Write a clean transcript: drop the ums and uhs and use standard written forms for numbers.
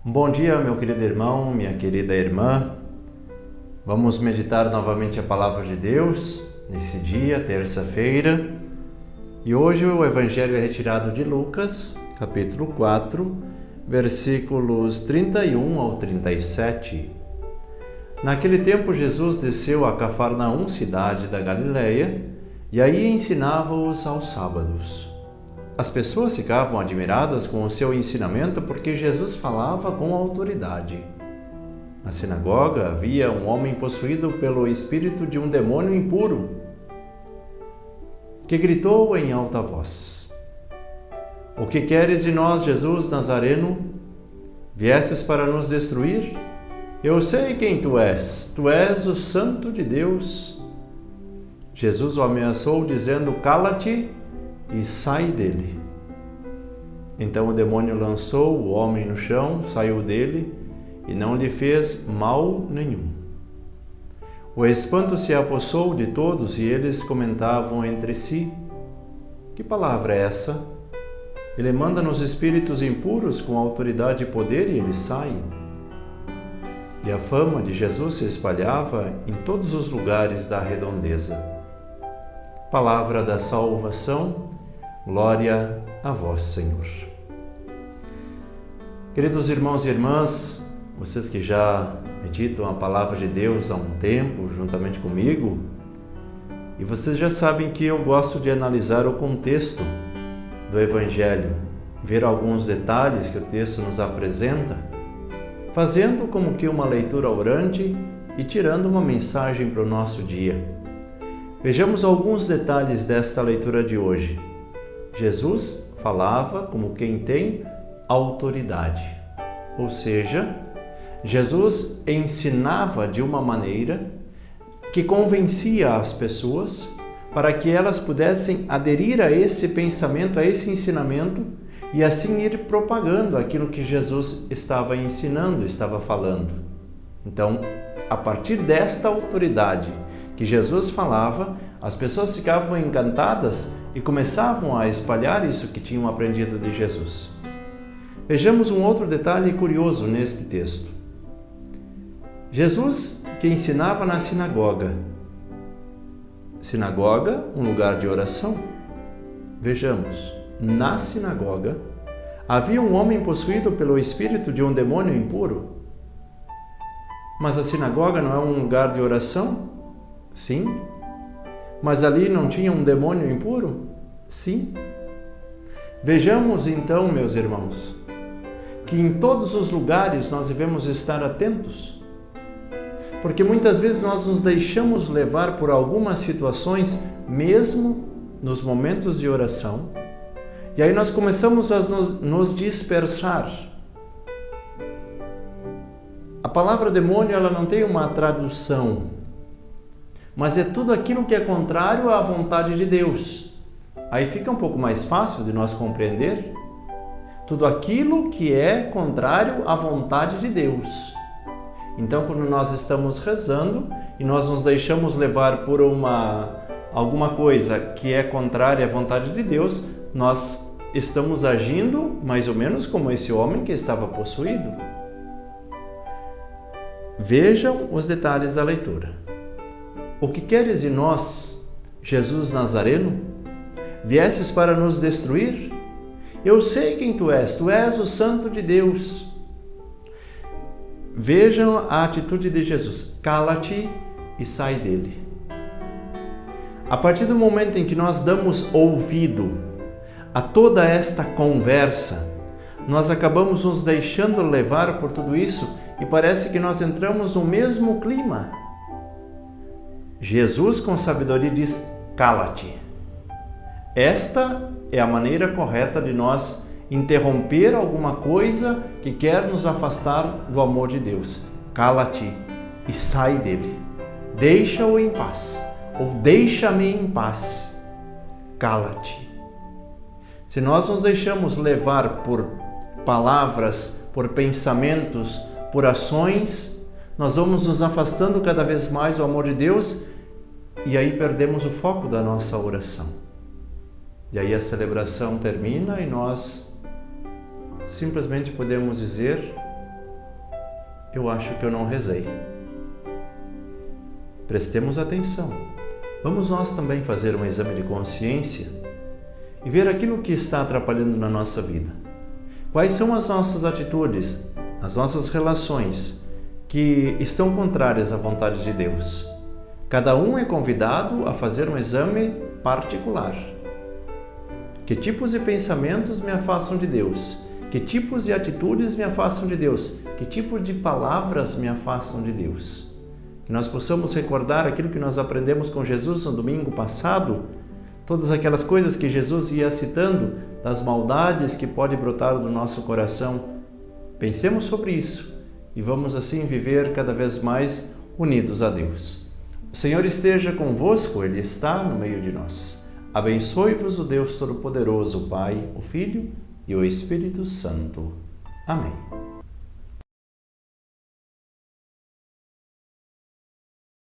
Bom dia, meu querido irmão, minha querida irmã. Vamos meditar novamente a Palavra de Deus nesse dia, terça-feira. E hoje o Evangelho é retirado de Lucas, capítulo 4, versículos 31 ao 37. Naquele tempo, Jesus desceu a Cafarnaum, cidade da Galileia, e aí ensinava-os aos sábados. As pessoas ficavam admiradas com o seu ensinamento porque Jesus falava com autoridade. Na sinagoga havia um homem possuído pelo espírito de um demônio impuro, que gritou em alta voz: "O que queres de nós, Jesus Nazareno? Viestes para nos destruir? Eu sei quem tu és o Santo de Deus." Jesus o ameaçou dizendo: "Cala-te e sai dele." Então o demônio lançou o homem no chão, saiu dele e não lhe fez mal nenhum. O espanto se apossou de todos e eles comentavam entre si: "Que palavra é essa? Ele manda nos espíritos impuros com autoridade e poder e eles saem." E a fama de Jesus se espalhava em todos os lugares da redondeza. Palavra da salvação, glória a vós, Senhor. Queridos irmãos e irmãs, vocês que já meditam a Palavra de Deus há um tempo, juntamente comigo, e vocês já sabem que eu gosto de analisar o contexto do Evangelho, ver alguns detalhes que o texto nos apresenta, fazendo como que uma leitura orante e tirando uma mensagem para o nosso dia. Vejamos alguns detalhes desta leitura de hoje. Jesus falava como quem tem autoridade, ou seja, Jesus ensinava de uma maneira que convencia as pessoas para que elas pudessem aderir a esse pensamento, a esse ensinamento e assim ir propagando aquilo que Jesus estava ensinando, estava falando. Então, a partir desta autoridade que Jesus falava, as pessoas ficavam encantadas e começavam a espalhar isso que tinham aprendido de Jesus. Vejamos um outro detalhe curioso neste texto. Jesus que ensinava na sinagoga. Sinagoga, um lugar de oração. Vejamos, na sinagoga havia um homem possuído pelo espírito de um demônio impuro. Mas a sinagoga não é um lugar de oração? Sim. Mas ali não tinha um demônio impuro? Sim. Vejamos então, meus irmãos, que em todos os lugares nós devemos estar atentos, porque muitas vezes nós nos deixamos levar por algumas situações, mesmo nos momentos de oração, e aí nós começamos a nos dispersar. A palavra demônio, ela não tem uma tradução, mas é tudo aquilo que é contrário à vontade de Deus. Aí fica um pouco mais fácil de nós compreender. Tudo aquilo que é contrário à vontade de Deus. Então, quando nós estamos rezando e nós nos deixamos levar por alguma coisa que é contrária à vontade de Deus, nós estamos agindo mais ou menos como esse homem que estava possuído. Vejam os detalhes da leitura. O que queres de nós, Jesus Nazareno? Viestes para nos destruir? Eu sei quem tu és o Santo de Deus. Vejam a atitude de Jesus: cala-te e sai dele. A partir do momento em que nós damos ouvido a toda esta conversa, nós acabamos nos deixando levar por tudo isso e parece que nós entramos no mesmo clima. Jesus, com sabedoria, diz: cala-te. Esta é a maneira correta de nós interromper alguma coisa que quer nos afastar do amor de Deus. Cala-te e sai dele. Deixa-o em paz, ou deixa-me em paz. Cala-te. Se nós nos deixamos levar por palavras, por pensamentos, por ações, nós vamos nos afastando cada vez mais do amor de Deus e aí perdemos o foco da nossa oração. E aí a celebração termina e nós simplesmente podemos dizer: eu acho que eu não rezei. Prestemos atenção. Vamos nós também fazer um exame de consciência e ver aquilo que está atrapalhando na nossa vida. Quais são as nossas atitudes, as nossas relações que estão contrárias à vontade de Deus? Cada um é convidado a fazer um exame particular. Que tipos de pensamentos me afastam de Deus? Que tipos de atitudes me afastam de Deus? Que tipo de palavras me afastam de Deus? Que nós possamos recordar aquilo que nós aprendemos com Jesus no domingo passado, todas aquelas coisas que Jesus ia citando, das maldades que pode brotar do nosso coração. Pensemos sobre isso e vamos assim viver cada vez mais unidos a Deus. O Senhor esteja convosco, Ele está no meio de nós. Abençoe-vos o Deus Todo-Poderoso, o Pai, o Filho e o Espírito Santo. Amém.